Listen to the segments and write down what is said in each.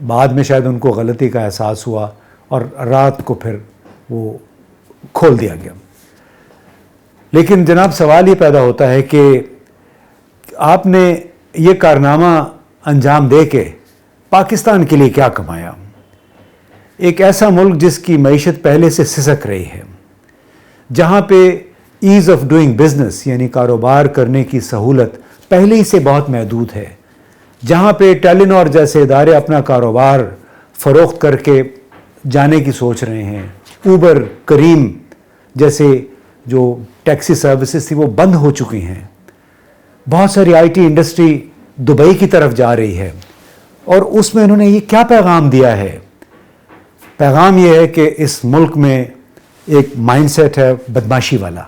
بعد میں شاید ان کو غلطی کا احساس ہوا اور رات کو پھر وہ کھول دیا گیا. لیکن جناب سوال یہ پیدا ہوتا ہے کہ آپ نے یہ کارنامہ انجام دے کے پاکستان کے لیے کیا کمایا؟ ایک ایسا ملک جس کی معیشت پہلے سے سسک رہی ہے، جہاں پہ ایز آف ڈوئنگ بزنس یعنی کاروبار کرنے کی سہولت پہلے ہی سے بہت محدود ہے، جہاں پہ ٹیلینور جیسے ادارے اپنا کاروبار فروخت کر کے جانے کی سوچ رہے ہیں، اوبر، کریم جیسے جو ٹیکسی سروسز تھی وہ بند ہو چکی ہیں، بہت ساری آئی ٹی انڈسٹری دبئی کی طرف جا رہی ہے، اور اس میں انہوں نے یہ کیا پیغام دیا ہے؟ پیغام یہ ہے کہ اس ملک میں ایک مائنڈ سیٹ ہے بدماشی والا،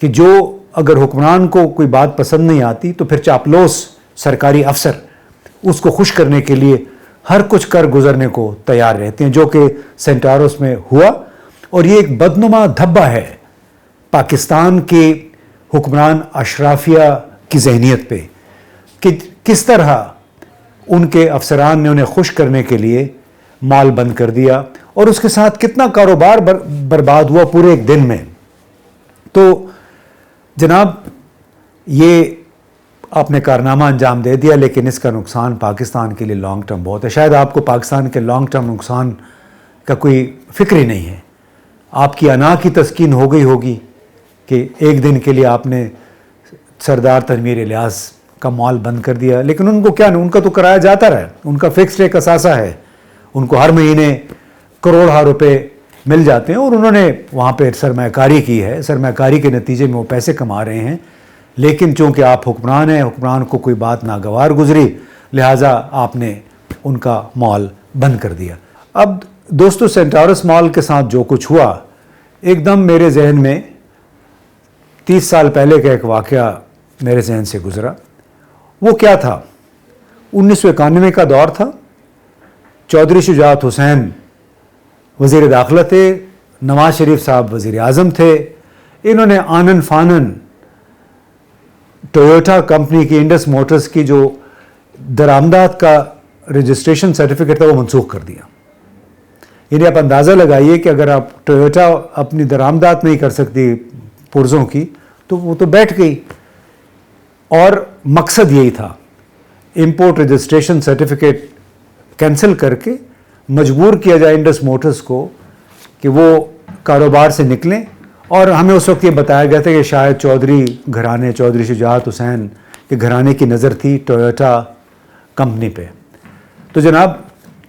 کہ جو اگر حکمران کو کوئی بات پسند نہیں آتی تو پھر چاپلوس سرکاری افسر اس کو خوش کرنے کے لیے ہر کچھ کر گزرنے کو تیار رہتے ہیں، جو کہ سینٹاروس میں ہوا. اور یہ ایک بدنما دھبا ہے پاکستان کے حکمران اشرافیہ کی ذہنیت پہ، کہ کس طرح ان کے افسران نے انہیں خوش کرنے کے لیے مال بند کر دیا، اور اس کے ساتھ کتنا کاروبار برباد ہوا پورے ایک دن میں. تو جناب یہ آپ نے کارنامہ انجام دے دیا، لیکن اس کا نقصان پاکستان کے لیے لانگ ٹرم بہت ہے. شاید آپ کو پاکستان کے لانگ ٹرم نقصان کا کوئی فکر ہی نہیں ہے. آپ کی انا کی تسکین ہو گئی ہوگی کہ ایک دن کے لیے آپ نے سردار تنویر الیاس کا مال بند کر دیا، لیکن ان کو کیا نہیں، ان کا تو کرایہ جاتا رہا، ان کا فکسڈ ایک اثاثہ ہے، ان کو ہر مہینے کروڑہ روپے مل جاتے ہیں، اور انہوں نے وہاں پہ سرمایہ کاری کی ہے، سرمایہ کاری کے نتیجے میں وہ پیسے کما رہے ہیں. لیکن چونکہ آپ حکمران ہیں، حکمران کو کوئی بات ناگوار گزری، لہٰذا آپ نے ان کا مال بند کر دیا. اب دوستو سینٹاروس مال کے ساتھ جو کچھ ہوا، ایک دم میرے ذہن میں 30 سال پہلے کا ایک واقعہ میرے ذہن سے گزرا. وہ کیا تھا؟ 1991 کا دور تھا. چودھری شجاعت حسین وزیر داخلہ تھے، نواز شریف صاحب وزیر اعظم تھے. انہوں نے آنن فانن ٹویوٹا کمپنی کی، انڈس موٹرز کی جو درآمدات کا رجسٹریشن سرٹیفکیٹ تھا وہ منسوخ کر دیا. یعنی آپ اندازہ لگائیے کہ اگر آپ ٹویوٹا اپنی درآمدات نہیں کر سکتی پرزوں کی تو وہ تو بیٹھ گئی. اور مقصد یہی تھا، امپورٹ رجسٹریشن سرٹیفکیٹ کینسل کر کے مجبور کیا جائے انڈس موٹرز کو کہ وہ کاروبار سے نکلیں. اور ہمیں اس وقت یہ بتایا گیا تھا کہ شاید چودھری گھرانے، چودھری شجاعت حسین کے گھرانے کی نظر تھی ٹویوٹا کمپنی پہ. تو جناب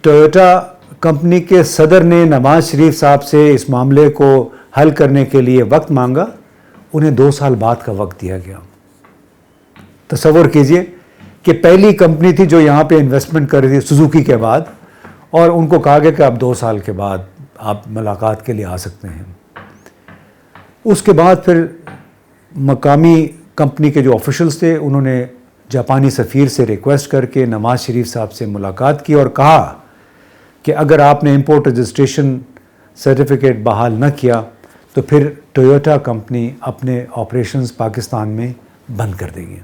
ٹویوٹا کمپنی کے صدر نے نواز شریف صاحب سے اس معاملے کو حل کرنے کے لیے وقت مانگا. انہیں 2 سال بعد کا وقت دیا گیا. تصور کیجئے کہ پہلی کمپنی تھی جو یہاں پہ انویسٹمنٹ کر رہی تھی سوزوکی کے بعد، اور ان کو کہا گیا کہ آپ 2 سال کے بعد آپ ملاقات کے لیے آ سکتے ہیں. اس کے بعد پھر مقامی کمپنی کے جو آفیشلز تھے انہوں نے جاپانی سفیر سے ریکویسٹ کر کے نواز شریف صاحب سے ملاقات کی اور کہا کہ اگر آپ نے امپورٹ رجسٹریشن سرٹیفکیٹ بحال نہ کیا تو پھر ٹویوٹا کمپنی اپنے آپریشنز پاکستان میں بند کر دے گی.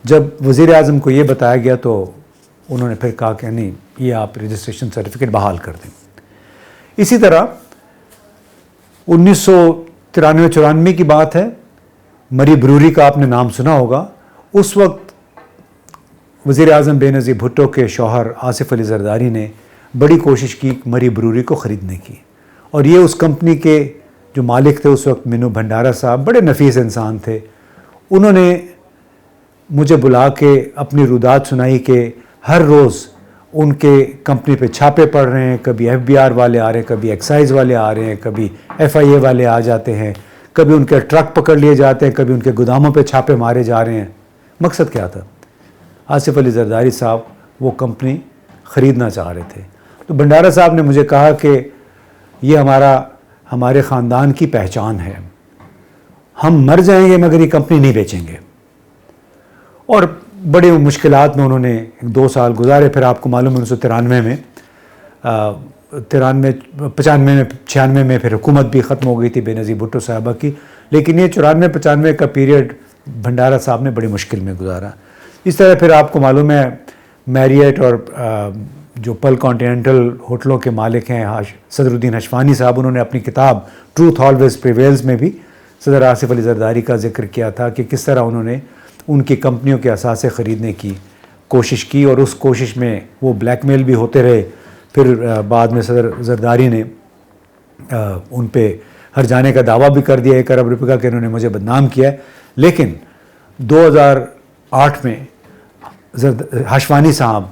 جب وزیر اعظم کو یہ بتایا گیا تو انہوں نے پھر کہا کہ نہیں، یہ آپ رجسٹریشن سرٹیفکیٹ بحال کر دیں. اسی طرح 1993-94 کی بات ہے، مری بروری کا آپ نے نام سنا ہوگا. اس وقت وزیر اعظم بے نظیر بھٹو کے شوہر آصف علی زرداری نے بڑی کوشش کی مری بروری کو خریدنے کی، اور یہ اس کمپنی کے جو مالک تھے اس وقت مینو بھنڈارا صاحب بڑے نفیس انسان تھے. انہوں نے مجھے بلا کے اپنی رودات سنائی کہ ہر روز ان کے کمپنی پہ چھاپے پڑ رہے ہیں، کبھی FBR والے آ رہے ہیں، کبھی ایکسائز والے آ رہے ہیں، کبھی FIA والے آ جاتے ہیں، کبھی ان کے ٹرک پکڑ لیے جاتے ہیں، کبھی ان کے گوداموں پہ چھاپے مارے جا رہے ہیں. مقصد کیا تھا؟ آصف علی زرداری صاحب وہ کمپنی خریدنا چاہ رہے تھے. تو بھنڈارا صاحب نے مجھے کہا کہ یہ ہمارے خاندان کی پہچان ہے، ہم مر جائیں گے مگر یہ کمپنی نہیں بیچیں گے. اور بڑے مشکلات میں انہوں نے 2 سال گزارے. پھر آپ کو معلوم ہے 1993 میں 95 میں پھر حکومت بھی ختم ہو گئی تھی بے نظیر بھٹو صاحبہ کی. لیکن یہ 94-95 کا پیریڈ بھنڈارا صاحب نے بڑی مشکل میں گزارا. اس طرح پھر آپ کو معلوم ہے میریٹ اور جو پل کانٹیننٹل ہوٹلوں کے مالک ہیں صدر الدین ہشوانی صاحب، انہوں نے اپنی کتاب ٹروتھ آلویز پریویلز میں بھی صدر آصف علی زرداری کا ذکر کیا تھا کہ کس طرح انہوں نے ان کی کمپنیوں کے اثاثے خریدنے کی کوشش کی، اور اس کوشش میں وہ بلیک میل بھی ہوتے رہے. پھر بعد میں صدر زرداری نے ان پہ ہر جانے کا دعویٰ بھی کر دیا 1 ارب روپے کا کہ انہوں نے مجھے بدنام کیا ہے. لیکن 2008 میں ہشوانی صاحب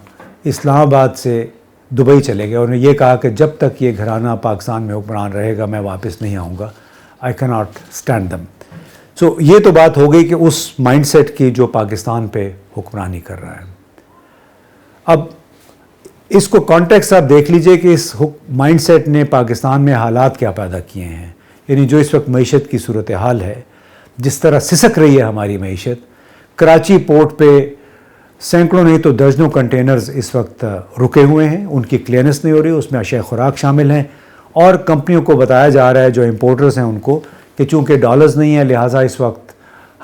اسلام آباد سے دبئی چلے گئے اور انہوں نے یہ کہا کہ جب تک یہ گھرانہ پاکستان میں حکمران رہے گا میں واپس نہیں آؤں گا. آئی کی ناٹ اسٹینڈ دم. سو یہ تو بات ہو گئی کہ اس مائنڈ سیٹ کی جو پاکستان پہ حکمرانی کر رہا ہے. اب اس کو کانٹیکسٹ آپ دیکھ لیجئے کہ اس مائنڈ سیٹ نے پاکستان میں حالات کیا پیدا کیے ہیں. یعنی جو اس وقت معیشت کی صورتحال ہے، جس طرح سسک رہی ہے ہماری معیشت. کراچی پورٹ پہ سینکڑوں نہیں تو درجنوں کنٹینرز اس وقت رکے ہوئے ہیں، ان کی کلیئرنس نہیں ہو رہی، اس میں اشیاء خوراک شامل ہیں، اور کمپنیوں کو بتایا جا رہا ہے جو امپورٹرز ہیں ان کو کہ چونکہ ڈالرز نہیں ہیں لہٰذا اس وقت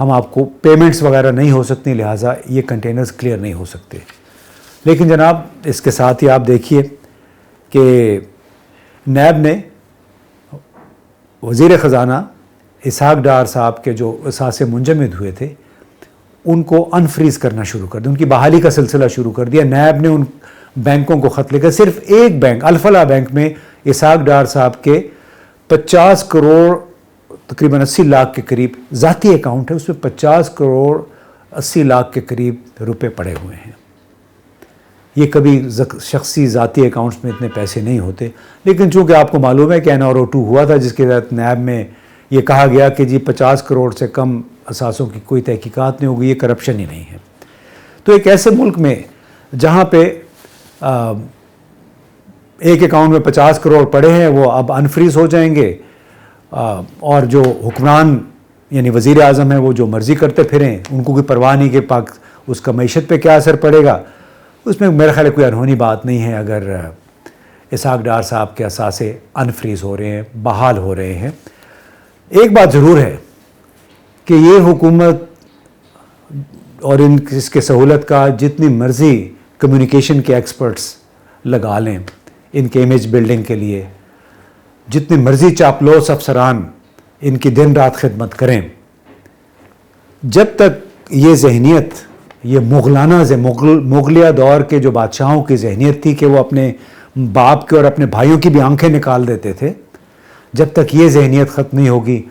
ہم آپ کو پیمنٹس وغیرہ نہیں ہو سکتی، لہٰذا یہ کنٹینرز کلیئر نہیں ہو سکتے. لیکن جناب اس کے ساتھ ہی آپ دیکھیے کہ نیب نے وزیر خزانہ اسحاق ڈار صاحب کے جو اثاثے منجمد ہوئے تھے ان کو انفریز کرنا شروع کر دیا، ان کی بحالی کا سلسلہ شروع کر دیا. نیب نے ان بینکوں کو خط لکھا، صرف ایک بینک الفلاح بینک میں اسحاق ڈار صاحب کے 50 کروڑ تقریباً 80 لاکھ کے قریب ذاتی اکاؤنٹ ہے، اس میں 50 کروڑ 80 لاکھ کے قریب روپے پڑے ہوئے ہیں. یہ کبھی شخصی ذاتی اکاؤنٹس میں اتنے پیسے نہیں ہوتے. لیکن چونکہ آپ کو معلوم ہے کہ NRO2 ہوا تھا جس کے تحت نیب میں یہ کہا گیا کہ جی 50 کروڑ سے کم اثاثوں کی کوئی تحقیقات نہیں ہوگی، یہ کرپشن ہی نہیں ہے. تو ایک ایسے ملک میں جہاں پہ ایک اکاؤنٹ میں 50 کروڑ پڑے ہیں وہ اب انفریز ہو جائیں گے، اور جو حکمران یعنی وزیر اعظم ہیں وہ جو مرضی کرتے پھریں، ان کو کوئی پرواہ نہیں کہ اس کا معیشت پہ کیا اثر پڑے گا. اس میں میرا خیال ہے کوئی انہونی بات نہیں ہے اگر اسحاق ڈار صاحب کے اثاثے انفریز ہو رہے ہیں، بحال ہو رہے ہیں. ایک بات ضرور ہے کہ یہ حکومت اور اس کے سہولت کا جتنی مرضی کمیونیکیشن کے ایکسپرٹس لگا لیں ان کے امیج بلڈنگ کے لیے، جتنی مرضی چاپلوس افسران ان کی دن رات خدمت کریں، جب تک یہ ذہنیت، یہ مغلانہ مغلیہ دور کے جو بادشاہوں کی ذہنیت تھی کہ وہ اپنے باپ کے اور اپنے بھائیوں کی بھی آنکھیں نکال دیتے تھے، جب تک یہ ذہنیت ختم نہیں ہوگی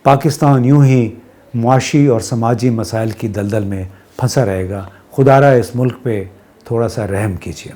پاکستان یوں ہی معاشی اور سماجی مسائل کی دلدل میں پھنسا رہے گا. خدا را اس ملک پہ تھوڑا سا رحم کیجیے.